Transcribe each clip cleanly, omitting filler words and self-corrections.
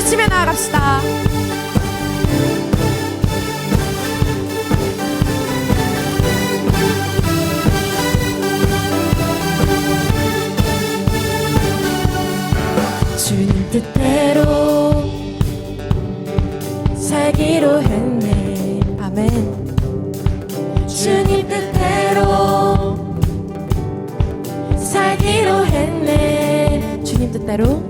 외치며 나아갑시다. 주님 뜻대로 살기로 했네. 아멘. 주님 뜻대로 살기로 했네. 주님 뜻대로,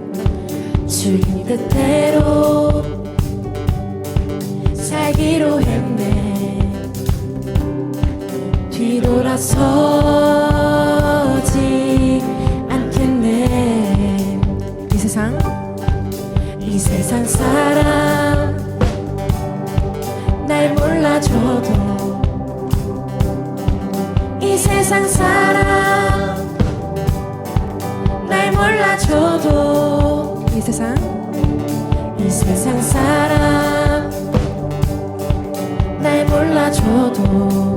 주님 뜻대로 살기로 했네. 뒤돌아서지 않겠네. 이 세상 사람 날 몰라줘도, 이 세상 사람 날 몰라줘도, 이 세상 사람 날 몰라줘도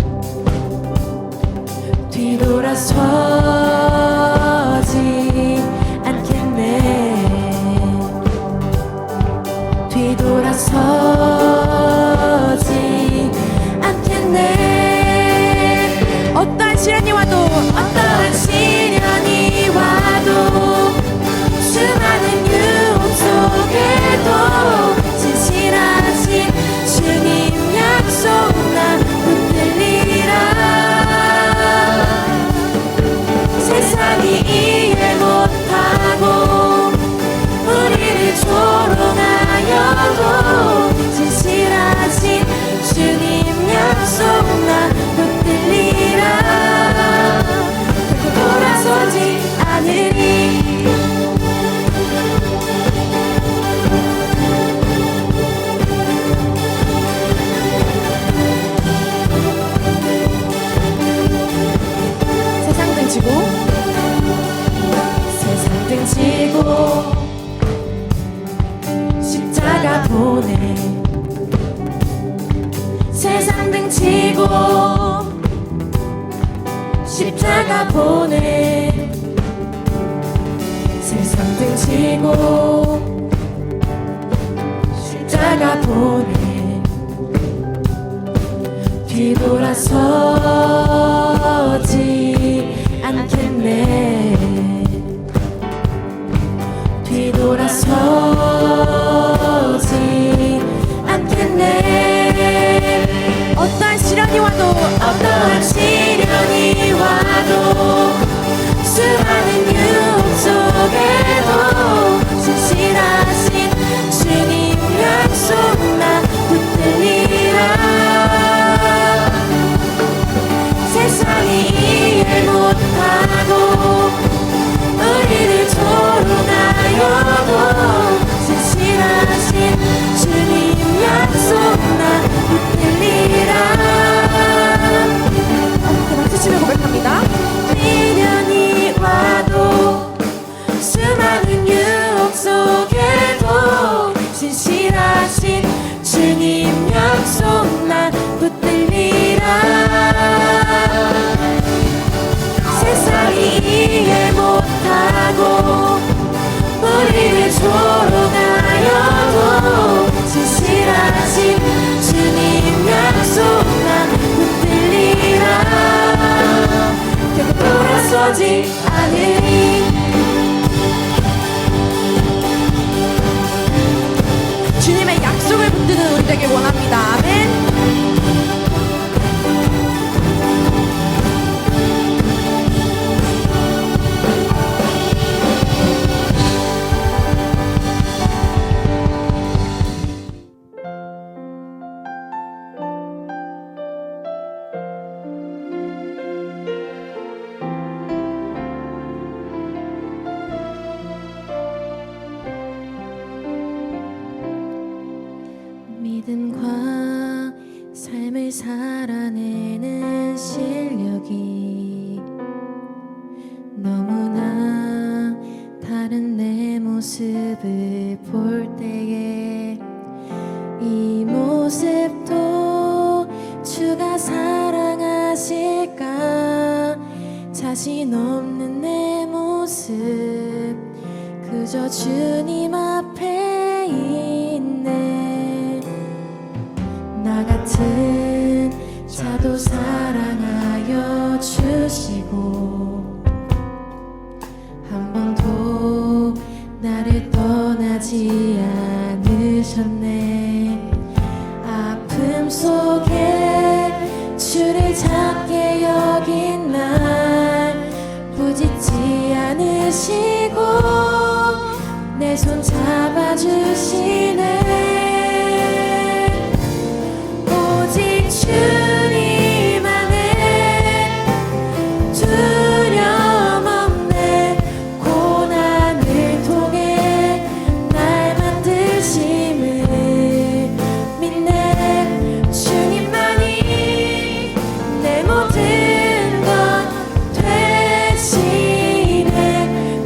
뒤돌아서지 않겠네. 뒤돌아서지 않겠네. 어떠한 시련이 와도, 어떠한 시련이 와도, 수많은 유혹 속에도 진실하신 주님 약속 나 붙들리라. 세상이 이해 못하고 우리를 조롱하여도 진실하신 주님 약속 나 붙들리라. 결코 돌아서지 않으리. 세상 등지고 십자가 보내. 세상 등지고 십자가 보내. 세상 등지고 십자가 보내. 뒤돌아서지 않겠네. 뒤돌아서지 않겠네. 어떠한 시련이 와도, 어떠한 시련이 와도, 수많은 유혹 속에도 진실하신 주님 약속 나 붙들리라. 세상이 이해 못하고 우리를 조롱하여도 진실하신 주님 약속 나 붙들리라. 함께 박수치며 고백합니다. 미련이 와도, 수많은 유혹 속에도 진실하신 주님 약속 나 붙들리라. 세상이 이해 못하고 우리를 조롱하여도 진실하신 주님 약속 나 붙들리라. 결코 돌아서지 않으리. 주님의 약속을 붙드는 우리 되길 원합니다. 아멘. 믿음과 삶을 살아내는 실력이 너무나 다른 내 모습을 볼 때에 이 모습도 주가 사랑하실까. 자신 없는 내 모습 그저 주님 앞에 있네. 나 같은 자도 사랑하여 주시고 한 번도 나를 떠나지 않으셨네. 아픔 속에 주를 작게 여긴 날 부짓지 않으시고 내 손 잡아주시네. 오직 주님 안에 두려움 없네. 고난을 통해 날 만드심을 믿네. 주님만이 내 모든 것 되시네.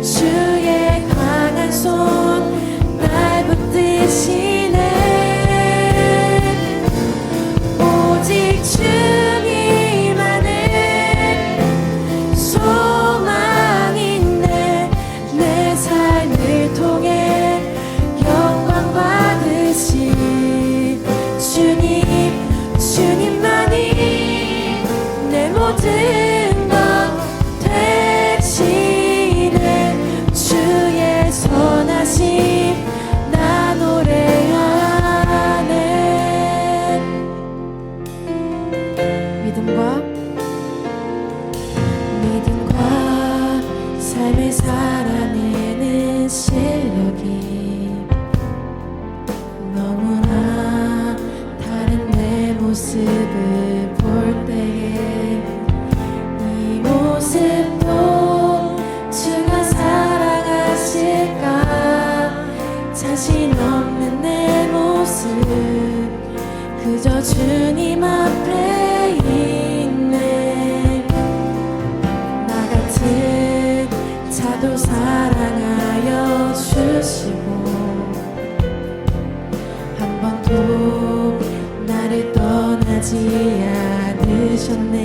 주의 강한 손 날 붙드시네. 오직 주님 안에 소망 있네. 내 삶을 통해 영광 받으신 주님만이 내 모든 것 되시네. 주의 선하심 나 노래하네. 믿음과 삶을 살아내는 실력이 너무나 다른 내 모습을 볼 때에 이 모습도 주가 사랑하실까. 자신 없는 내 모습 그저 주님 앞에 있네. 나 같은 자도 사랑하여 주시고 한 번도 나를 떠나지 않으셨네.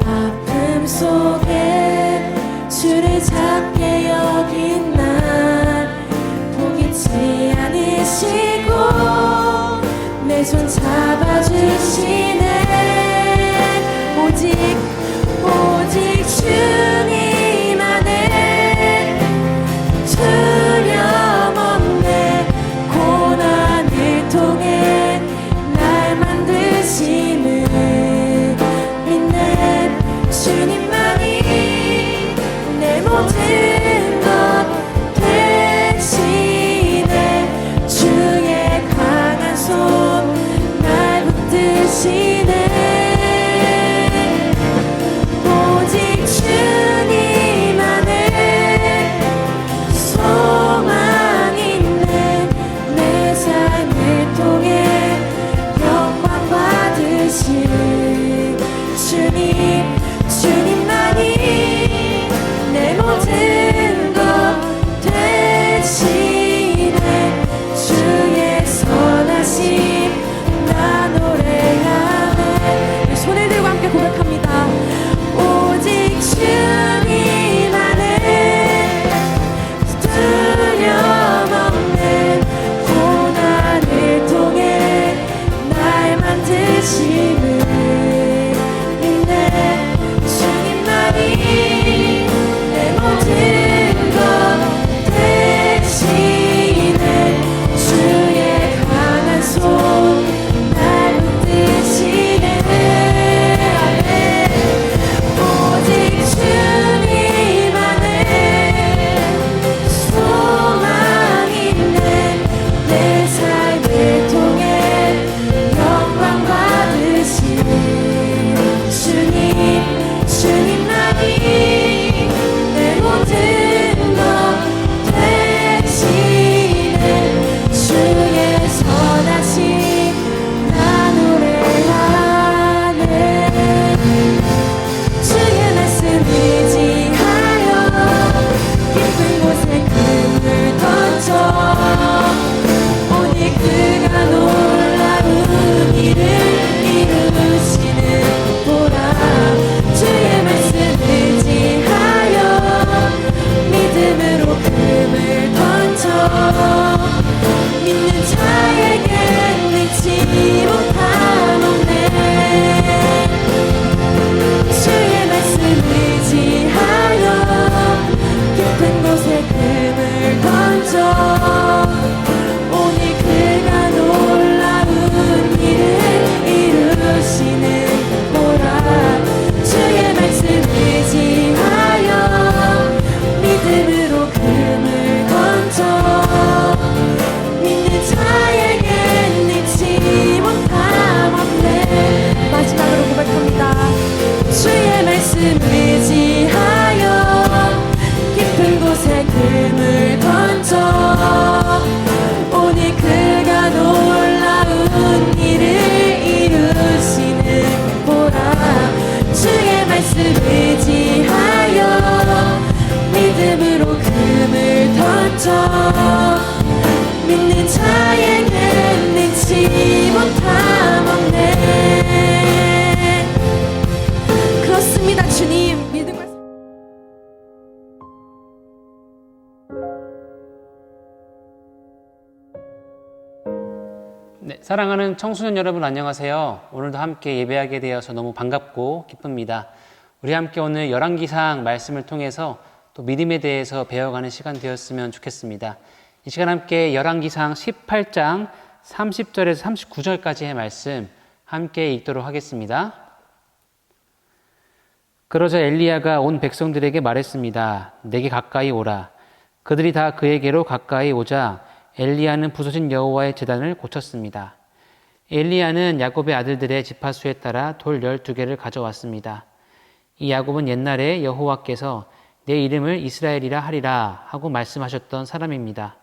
아픔 속에 주를 작게 여긴 날 포기치 않으시고 내 손 잡아주시네. 오직 주님 안에 두려움 없네. 고난을 통해 날 만드심을 믿네. 주님만이 내 모든 것 되시네. 주의 강한 손 날 붙드시네. 믿음으로 금을 던져 믿는 자에겐 잊지 못함 없네. 그렇습니다. 주님, 믿음과 네, 사랑하는 청소년 여러분 안녕하세요. 오늘도 함께 예배하게 되어서 너무 반갑고 기쁩니다. 우리 함께 오늘 열왕기상 말씀을 통해서 또 믿음에 대해서 배워가는 시간 되었으면 좋겠습니다. 이 시간 함께 열왕기상 18장 30절에서 39절까지의 말씀 함께 읽도록 하겠습니다. 그러자 엘리야가 온 백성들에게 말했습니다. 내게 가까이 오라. 그들이 다 그에게로 가까이 오자 엘리야는 부서진 여호와의 제단을 고쳤습니다. 엘리야는 야곱의 아들들의 지파수에 따라 돌 12개를 가져왔습니다. 이 야곱은 옛날에 여호와께서 내 이름을 이스라엘이라 하리라 하고 말씀하셨던 사람입니다.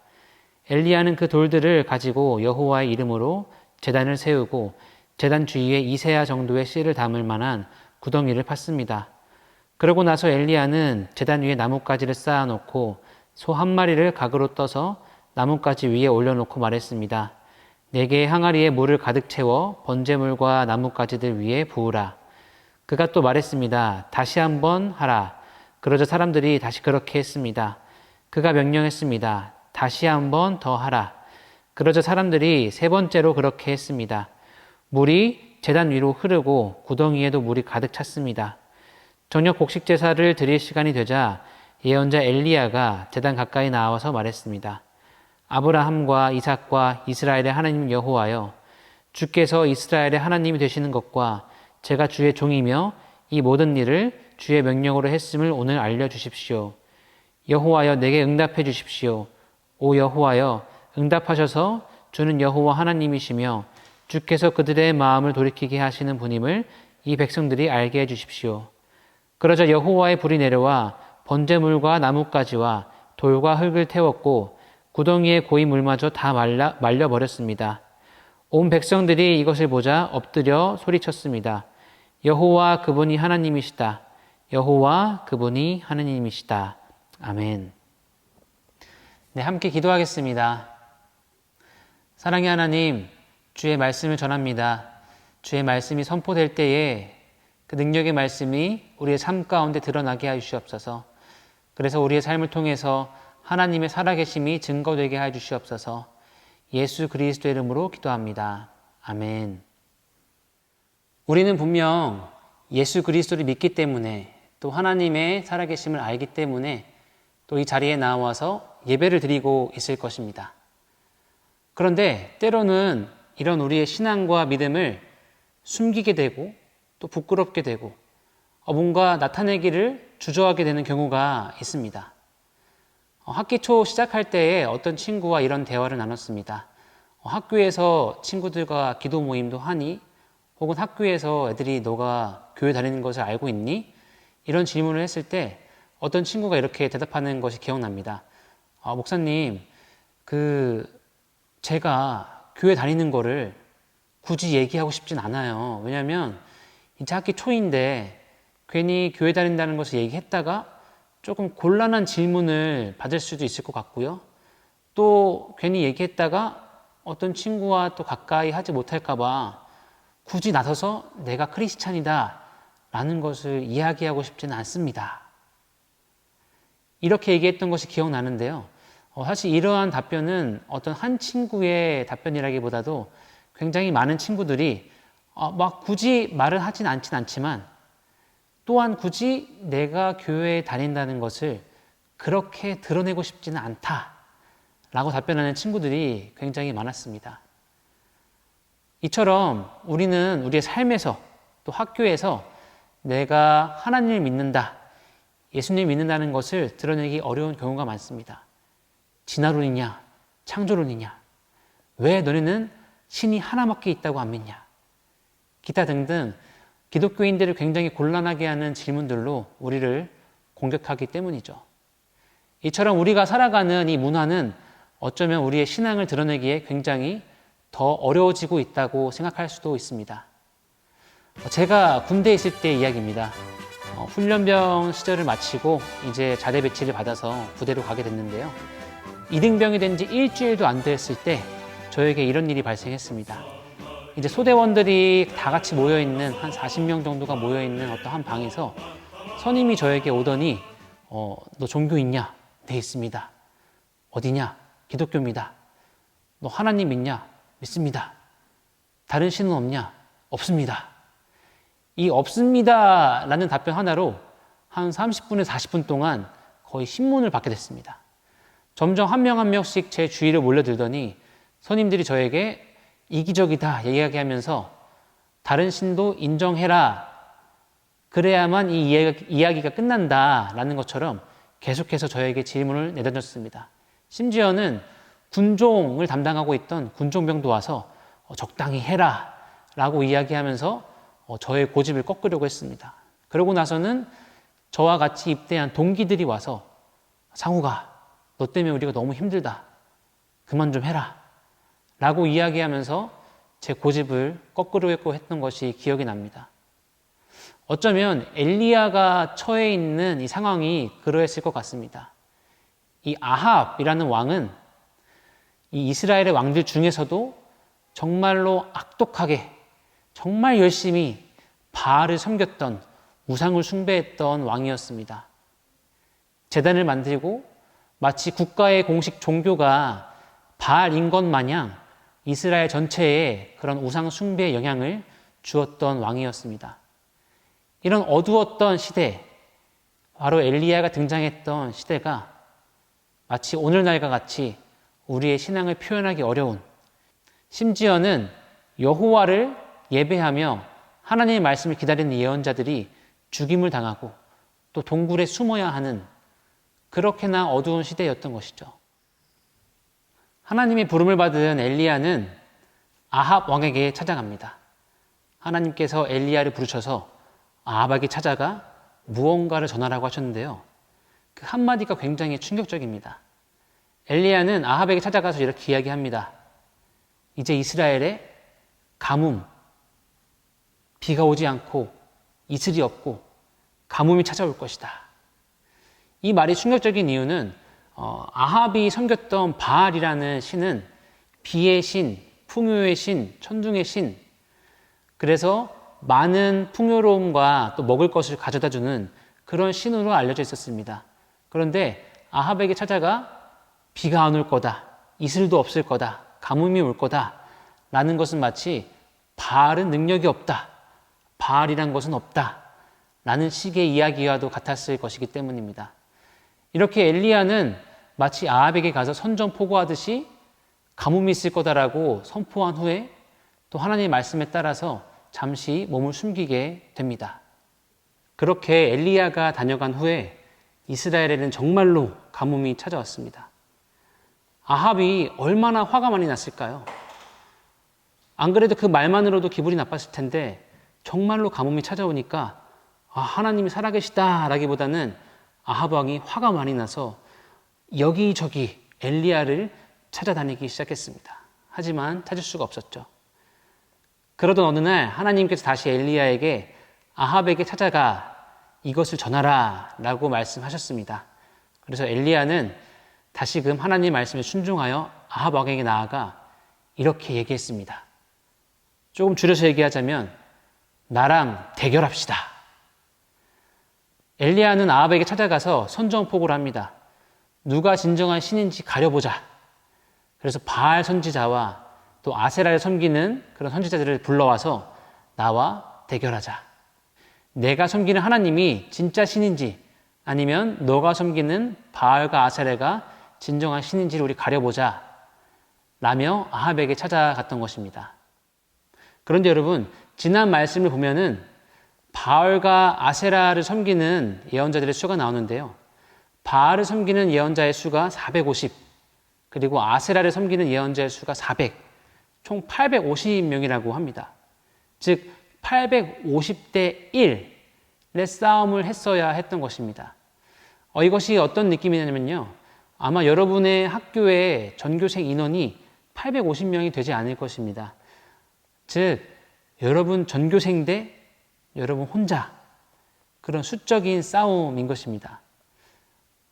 엘리야는 그 돌들을 가지고 여호와의 이름으로 제단을 세우고 제단 주위에 2세야 정도의 씨를 담을 만한 구덩이를 팠습니다. 그러고 나서 엘리야는 제단 위에 나뭇가지를 쌓아놓고 소 한 마리를 각으로 떠서 나뭇가지 위에 올려놓고 말했습니다. 4개의 항아리에 물을 가득 채워 번제물과 나뭇가지들 위에 부으라. 그가 또 말했습니다. 다시 한번 하라. 그러자 사람들이 다시 그렇게 했습니다. 그가 명령했습니다. 다시 한번 더 하라. 그러자 사람들이 3번째로 그렇게 했습니다. 물이 제단 위로 흐르고 구덩이에도 물이 가득 찼습니다. 저녁 곡식 제사를 드릴 시간이 되자 예언자 엘리야가 제단 가까이 나와서 말했습니다. 아브라함과 이삭과 이스라엘의 하나님 여호와여, 주께서 이스라엘의 하나님이 되시는 것과 제가 주의 종이며 이 모든 일을 주의 명령으로 했음을 오늘 알려주십시오. 여호와여, 내게 응답해 주십시오. 오 여호와여, 응답하셔서 주는 여호와 하나님이시며 주께서 그들의 마음을 돌이키게 하시는 분임을 이 백성들이 알게 해 주십시오. 그러자 여호와의 불이 내려와 번제물과 나뭇가지와 돌과 흙을 태웠고 구덩이의 고이 물마저 다 말려버렸습니다. 온 백성들이 이것을 보자 엎드려 소리쳤습니다. 여호와 그분이 하나님이시다. 여호와 그분이 하나님이시다. 아멘. 네, 함께 기도하겠습니다. 사랑의 하나님, 주의 말씀을 전합니다. 주의 말씀이 선포될 때에 그 능력의 말씀이 우리의 삶 가운데 드러나게 하여 주시옵소서. 그래서 우리의 삶을 통해서 하나님의 살아계심이 증거되게 하여 주시옵소서. 예수 그리스도의 이름으로 기도합니다. 아멘. 우리는 분명 예수 그리스도를 믿기 때문에 또 하나님의 살아계심을 알기 때문에 또 이 자리에 나와서 예배를 드리고 있을 것입니다. 그런데 때로는 이런 우리의 신앙과 믿음을 숨기게 되고 또 부끄럽게 되고 뭔가 나타내기를 주저하게 되는 경우가 있습니다. 학기 초 시작할 때에 어떤 친구와 이런 대화를 나눴습니다. 학교에서 친구들과 기도 모임도 하니? 혹은 학교에서 애들이 너가 교회 다니는 것을 알고 있니? 이런 질문을 했을 때 어떤 친구가 이렇게 대답하는 것이 기억납니다. 목사님, 제가 교회 다니는 거를 굳이 얘기하고 싶진 않아요. 왜냐하면 이제 학기 초인데 괜히 교회 다닌다는 것을 얘기했다가 조금 곤란한 질문을 받을 수도 있을 것 같고요. 또 괜히 얘기했다가 어떤 친구와 또 가까이 하지 못할까 봐 굳이 나서서 내가 크리스찬이다 라는 것을 이야기하고 싶지는 않습니다. 이렇게 얘기했던 것이 기억나는데요. 사실 이러한 답변은 어떤 한 친구의 답변이라기보다도 굉장히 많은 친구들이 막 굳이 말을 하진 않지만 또한 굳이 내가 교회에 다닌다는 것을 그렇게 드러내고 싶지는 않다라고 답변하는 친구들이 굉장히 많았습니다. 이처럼 우리는 우리의 삶에서 또 학교에서 내가 하나님을 믿는다, 예수님을 믿는다는 것을 드러내기 어려운 경우가 많습니다. 진화론이냐, 창조론이냐, 왜 너네는 신이 하나밖에 있다고 안 믿냐, 기타 등등 기독교인들을 굉장히 곤란하게 하는 질문들로 우리를 공격하기 때문이죠. 이처럼 우리가 살아가는 이 문화는 어쩌면 우리의 신앙을 드러내기에 굉장히 더 어려워지고 있다고 생각할 수도 있습니다. 제가 군대에 있을 때의 이야기입니다. 훈련병 시절을 마치고 이제 자대 배치를 받아서 부대로 가게 됐는데요. 이등병이 된 지 일주일도 안 됐을 때 저에게 이런 일이 발생했습니다. 이제 소대원들이 다 같이 모여있는 한 40명 정도가 모여있는 어떤 한 방에서 선임이 저에게 오더니 너 종교 있냐? 네, 있습니다. 어디냐? 기독교입니다. 너 하나님 믿냐? 믿습니다. 다른 신은 없냐? 없습니다. 이 없습니다 라는 답변 하나로 한 30분에서 40분 동안 거의 신문을 받게 됐습니다. 점점 한 명 한 명씩 제 주위를 몰려들더니 선임들이 저에게 이기적이다 이야기하면서 다른 신도 인정해라. 그래야만 이 이야기가 끝난다 라는 것처럼 계속해서 저에게 질문을 내던졌습니다. 심지어는 군종을 담당하고 있던 군종병도 와서 적당히 해라 라고 이야기하면서 저의 고집을 꺾으려고 했습니다. 그러고 나서는 저와 같이 입대한 동기들이 와서 상우가 너 때문에 우리가 너무 힘들다. 그만 좀 해라 라고 이야기하면서 제 고집을 꺾으려고 했던 것이 기억이 납니다. 어쩌면 엘리야가 처해 있는 이 상황이 그러했을 것 같습니다. 이 아합이라는 왕은 이 이스라엘의 왕들 중에서도 정말로 악독하게 정말 열심히 바알을 섬겼던 우상을 숭배했던 왕이었습니다. 제단을 만들고 마치 국가의 공식 종교가 바알인 것 마냥 이스라엘 전체에 그런 우상 숭배의 영향을 주었던 왕이었습니다. 이런 어두웠던 시대, 바로 엘리야가 등장했던 시대가 마치 오늘날과 같이 우리의 신앙을 표현하기 어려운, 심지어는 여호와를 예배하며 하나님의 말씀을 기다리는 예언자들이 죽임을 당하고 또 동굴에 숨어야 하는 그렇게나 어두운 시대였던 것이죠. 하나님의 부름을 받은 엘리야는 아합 왕에게 찾아갑니다. 하나님께서 엘리야를 부르셔서 아합에게 찾아가 무언가를 전하라고 하셨는데요. 그 한마디가 굉장히 충격적입니다. 엘리야는 아합에게 찾아가서 이렇게 이야기합니다. 이제 이스라엘에 가뭄, 비가 오지 않고 이슬이 없고 가뭄이 찾아올 것이다. 이 말이 충격적인 이유는 아합이 섬겼던 바알이라는 신은 비의 신, 풍요의 신, 천둥의 신, 그래서 많은 풍요로움과 또 먹을 것을 가져다 주는 그런 신으로 알려져 있었습니다. 그런데 아합에게 찾아가 비가 안 올 거다, 이슬도 없을 거다, 가뭄이 올 거다 라는 것은 마치 바알은 능력이 없다, 바알이란 것은 없다 라는 식의 이야기와도 같았을 것이기 때문입니다. 이렇게 엘리야는 마치 아합에게 가서 선전포고하듯이 가뭄이 있을 거다라고 선포한 후에 또 하나님의 말씀에 따라서 잠시 몸을 숨기게 됩니다. 그렇게 엘리야가 다녀간 후에 이스라엘에는 정말로 가뭄이 찾아왔습니다. 아합이 얼마나 화가 많이 났을까요? 안 그래도 그 말만으로도 기분이 나빴을 텐데 정말로 가뭄이 찾아오니까 하나님이 살아계시다 라기보다는 아합 왕이 화가 많이 나서 여기저기 엘리야를 찾아다니기 시작했습니다. 하지만 찾을 수가 없었죠. 그러던 어느 날 하나님께서 다시 엘리야에게 아합에게 찾아가 이것을 전하라 라고 말씀하셨습니다. 그래서 엘리야는 다시금 하나님의 말씀에 순종하여 아합 왕에게 나아가 이렇게 얘기했습니다. 조금 줄여서 얘기하자면 나랑 대결합시다. 엘리야는 아합에게 찾아가서 선전포고를 합니다. 누가 진정한 신인지 가려보자. 그래서 바알 선지자와 또 아세라를 섬기는 그런 선지자들을 불러와서 나와 대결하자. 내가 섬기는 하나님이 진짜 신인지 아니면 너가 섬기는 바알과 아세라가 진정한 신인지를 우리 가려보자 라며 아합에게 찾아갔던 것입니다. 그런데 여러분, 지난 말씀을 보면은 바알과 아세라를 섬기는 예언자들의 수가 나오는데요. 바알을 섬기는 예언자의 수가 450, 그리고 아세라를 섬기는 예언자의 수가 400, 총 850명이라고 합니다. 즉 850대 1의 싸움을 했어야 했던 것입니다. 이것이 어떤 느낌이냐면요. 아마 여러분의 학교의 전교생 인원이 850명이 되지 않을 것입니다. 즉 여러분 전교생 대 여러분 혼자 그런 수적인 싸움인 것입니다.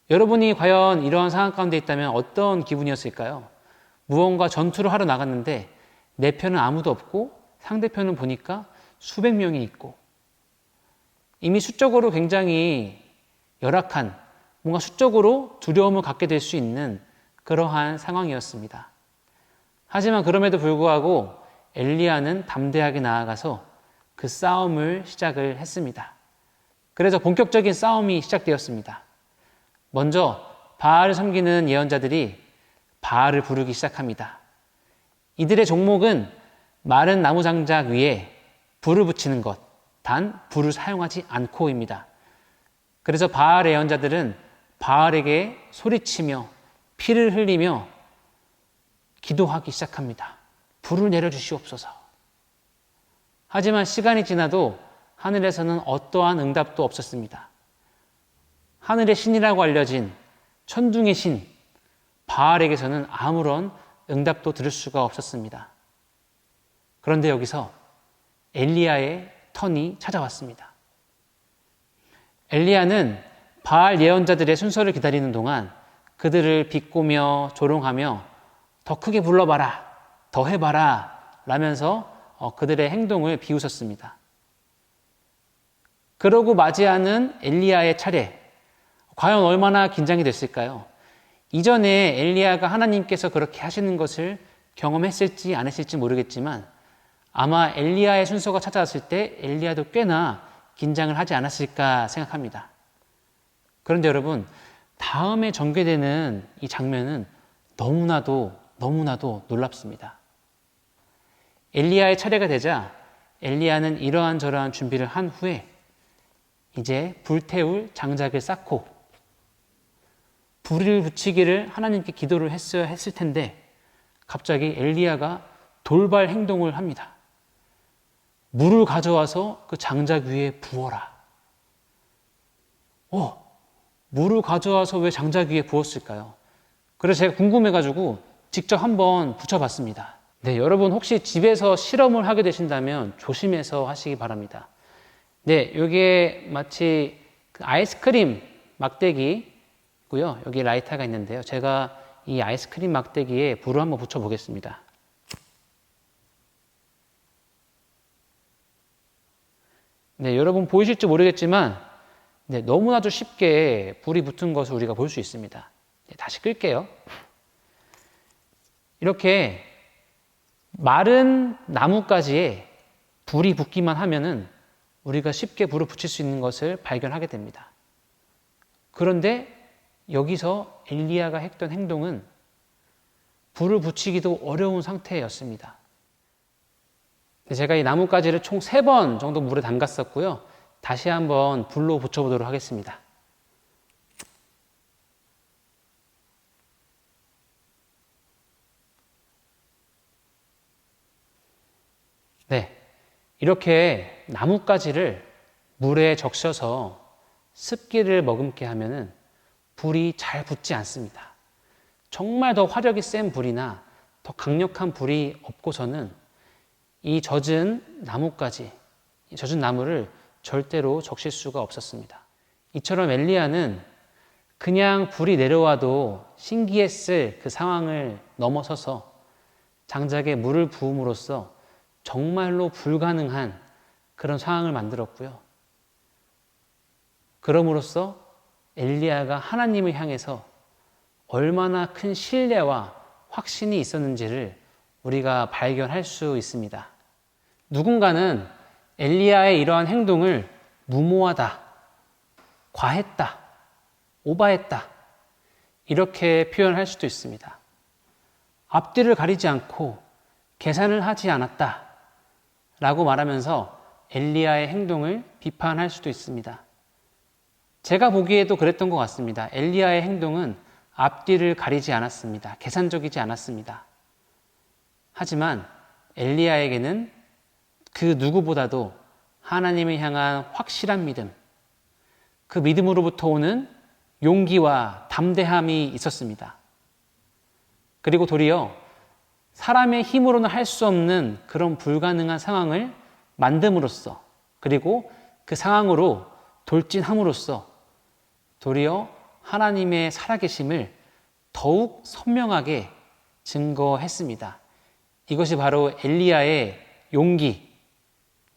여러분이 과연 이러한 상황 가운데 있다면 어떤 기분이었을까요? 무언가 전투를 하러 나갔는데 내 편은 아무도 없고 상대편은 보니까 수백 명이 있고 이미 수적으로 굉장히 열악한, 뭔가 수적으로 두려움을 갖게 될 수 있는 그러한 상황이었습니다. 하지만 그럼에도 불구하고 엘리야는 담대하게 나아가서 그 싸움을 시작을 했습니다. 그래서 본격적인 싸움이 시작되었습니다. 먼저 바알을 섬기는 예언자들이 바알을 부르기 시작합니다. 이들의 종목은 마른 나무 장작 위에 불을 붙이는 것, 단 불을 사용하지 않고입니다. 그래서 바알 예언자들은 바알에게 소리치며 피를 흘리며 기도하기 시작합니다. 불을 내려주시옵소서. 하지만 시간이 지나도 하늘에서는 어떠한 응답도 없었습니다. 하늘의 신이라고 알려진 천둥의 신 바알에게서는 아무런 응답도 들을 수가 없었습니다. 그런데 여기서 엘리야의 턴이 찾아왔습니다. 엘리야는 바알 예언자들의 순서를 기다리는 동안 그들을 비꼬며 조롱하며 더 크게 불러봐라, 더 해봐라 라면서 그들의 행동을 비웃었습니다. 그러고 맞이하는 엘리야의 차례, 과연 얼마나 긴장이 됐을까요? 이전에 엘리야가 하나님께서 그렇게 하시는 것을 경험했을지 안 했을지 모르겠지만 아마 엘리야의 순서가 찾아왔을 때 엘리야도 꽤나 긴장을 하지 않았을까 생각합니다. 그런데 여러분, 다음에 전개되는 이 장면은 너무나도 놀랍습니다. 엘리야의 차례가 되자 엘리야는 이러한 준비를 한 후에 이제 불태울 장작을 쌓고 불을 붙이기를 하나님께 기도를 했을 텐데 갑자기 엘리야가 돌발 행동을 합니다. 물을 가져와서 그 장작 위에 부어라. 물을 가져와서 왜 장작 위에 부었을까요? 그래서 제가 궁금해가지고 직접 한번 붙여봤습니다. 네, 여러분 혹시 집에서 실험을 하게 되신다면 조심해서 하시기 바랍니다. 네, 이게 마치 그 아이스크림 막대기고요. 여기 라이터가 있는데요. 제가 이 아이스크림 막대기에 불을 한번 붙여보겠습니다. 네, 여러분 보이실지 모르겠지만 네, 너무나도 쉽게 불이 붙은 것을 우리가 볼 수 있습니다. 네, 다시 끌게요. 이렇게 마른 나뭇가지에 불이 붙기만 하면은 우리가 쉽게 불을 붙일 수 있는 것을 발견하게 됩니다. 그런데 여기서 엘리야가 했던 행동은 불을 붙이기도 어려운 상태였습니다. 제가 이 나뭇가지를 총 3번 정도 물에 담갔었고요. 다시 한번 불로 붙여보도록 하겠습니다. 네, 이렇게 나뭇가지를 물에 적셔서 습기를 머금게 하면은 불이 잘 붙지 않습니다. 정말 더 화력이 센 불이나 더 강력한 불이 없고서는 이 젖은 나뭇가지, 이 젖은 나무를 절대로 적실 수가 없었습니다. 이처럼 엘리야는 그냥 불이 내려와도 신기했을 그 상황을 넘어서서 장작에 물을 부음으로써 정말로 불가능한 그런 상황을 만들었고요. 그럼으로써 엘리야가 하나님을 향해서 얼마나 큰 신뢰와 확신이 있었는지를 우리가 발견할 수 있습니다. 누군가는 엘리야의 이러한 행동을 무모하다, 과했다, 오바했다 이렇게 표현할 수도 있습니다. 앞뒤를 가리지 않고 계산을 하지 않았다 라고 말하면서 엘리야의 행동을 비판할 수도 있습니다. 제가 보기에도 그랬던 것 같습니다. 엘리야의 행동은 앞뒤를 가리지 않았습니다. 계산적이지 않았습니다. 하지만 엘리야에게는 그 누구보다도 하나님을 향한 확실한 믿음, 그 믿음으로부터 오는 용기와 담대함이 있었습니다. 그리고 도리어 사람의 힘으로는 할 수 없는 그런 불가능한 상황을 만듦으로써 그리고 그 상황으로 돌진함으로써 도리어 하나님의 살아계심을 더욱 선명하게 증거했습니다. 이것이 바로 엘리야의 용기,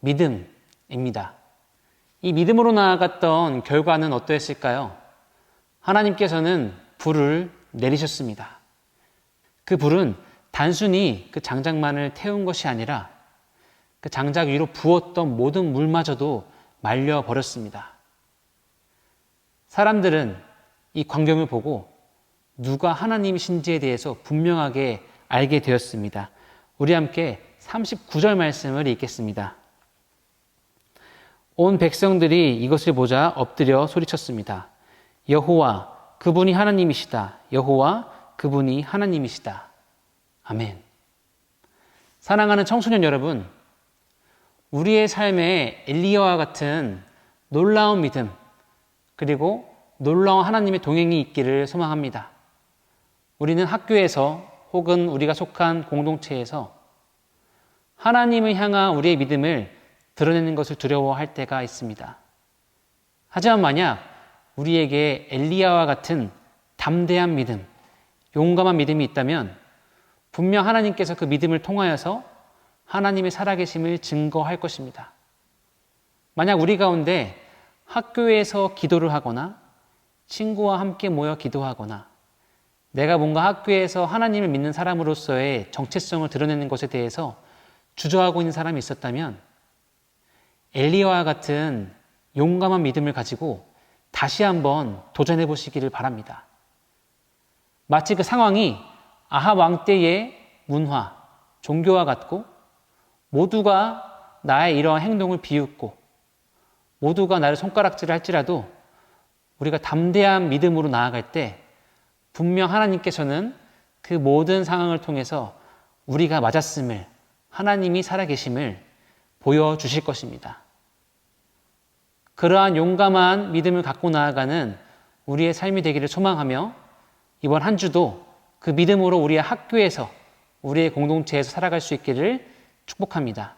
믿음입니다. 이 믿음으로 나아갔던 결과는 어떠했을까요? 하나님께서는 불을 내리셨습니다. 그 불은 단순히 그 장작만을 태운 것이 아니라 그 장작 위로 부었던 모든 물마저도 말려버렸습니다. 사람들은 이 광경을 보고 누가 하나님이신지에 대해서 분명하게 알게 되었습니다. 우리 함께 39절 말씀을 읽겠습니다. 온 백성들이 이것을 보자 엎드려 소리쳤습니다. 여호와, 그분이 하나님이시다. 여호와, 그분이 하나님이시다. 아멘. 사랑하는 청소년 여러분, 우리의 삶에 엘리야와 같은 놀라운 믿음, 그리고 놀라운 하나님의 동행이 있기를 소망합니다. 우리는 학교에서 혹은 우리가 속한 공동체에서 하나님을 향한 우리의 믿음을 드러내는 것을 두려워할 때가 있습니다. 하지만 만약 우리에게 엘리야와 같은 담대한 믿음, 용감한 믿음이 있다면 분명 하나님께서 그 믿음을 통하여서 하나님의 살아계심을 증거할 것입니다. 만약 우리 가운데 학교에서 기도를 하거나 친구와 함께 모여 기도하거나 내가 뭔가 학교에서 하나님을 믿는 사람으로서의 정체성을 드러내는 것에 대해서 주저하고 있는 사람이 있었다면 엘리야와 같은 용감한 믿음을 가지고 다시 한번 도전해 보시기를 바랍니다. 마치 그 상황이 아합 왕 때의 문화, 종교와 같고 모두가 나의 이러한 행동을 비웃고 모두가 나를 손가락질을 할지라도 우리가 담대한 믿음으로 나아갈 때 분명 하나님께서는 그 모든 상황을 통해서 우리가 맞았음을, 하나님이 살아계심을 보여주실 것입니다. 그러한 용감한 믿음을 갖고 나아가는 우리의 삶이 되기를 소망하며 이번 한 주도 그 믿음으로 우리의 학교에서, 우리의 공동체에서 살아갈 수 있기를 축복합니다.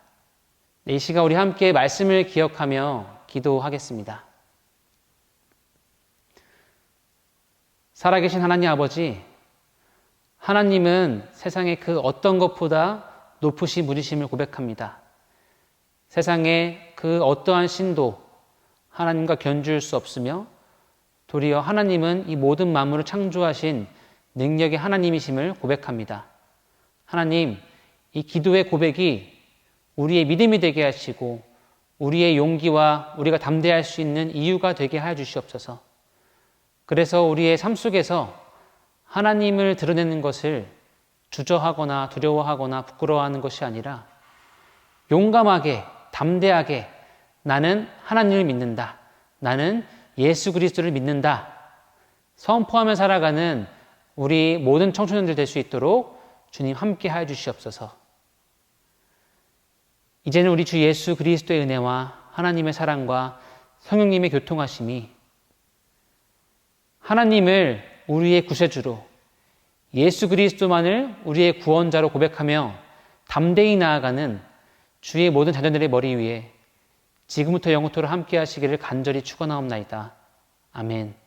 이 시간 우리 함께 말씀을 기억하며 기도하겠습니다. 살아계신 하나님 아버지, 하나님은 세상의 그 어떤 것보다 높으신 분이심을 고백합니다. 세상의 그 어떠한 신도 하나님과 견줄 수 없으며 도리어 하나님은 이 모든 만물을 창조하신 능력의 하나님이심을 고백합니다. 하나님, 이 기도의 고백이 우리의 믿음이 되게 하시고 우리의 용기와 우리가 담대할 수 있는 이유가 되게 하여 주시옵소서. 그래서 우리의 삶 속에서 하나님을 드러내는 것을 주저하거나 두려워하거나 부끄러워하는 것이 아니라 용감하게, 담대하게 나는 하나님을 믿는다. 나는 예수 그리스도를 믿는다. 선포하며 살아가는 우리 모든 청소년들 될 수 있도록 주님 함께 하여 주시옵소서. 이제는 우리 주 예수 그리스도의 은혜와 하나님의 사랑과 성령님의 교통하심이 하나님을 우리의 구세주로 예수 그리스도만을 우리의 구원자로 고백하며 담대히 나아가는 주의 모든 자녀들의 머리 위에 지금부터 영원토록 함께 하시기를 간절히 축원하옵나이다. 아멘.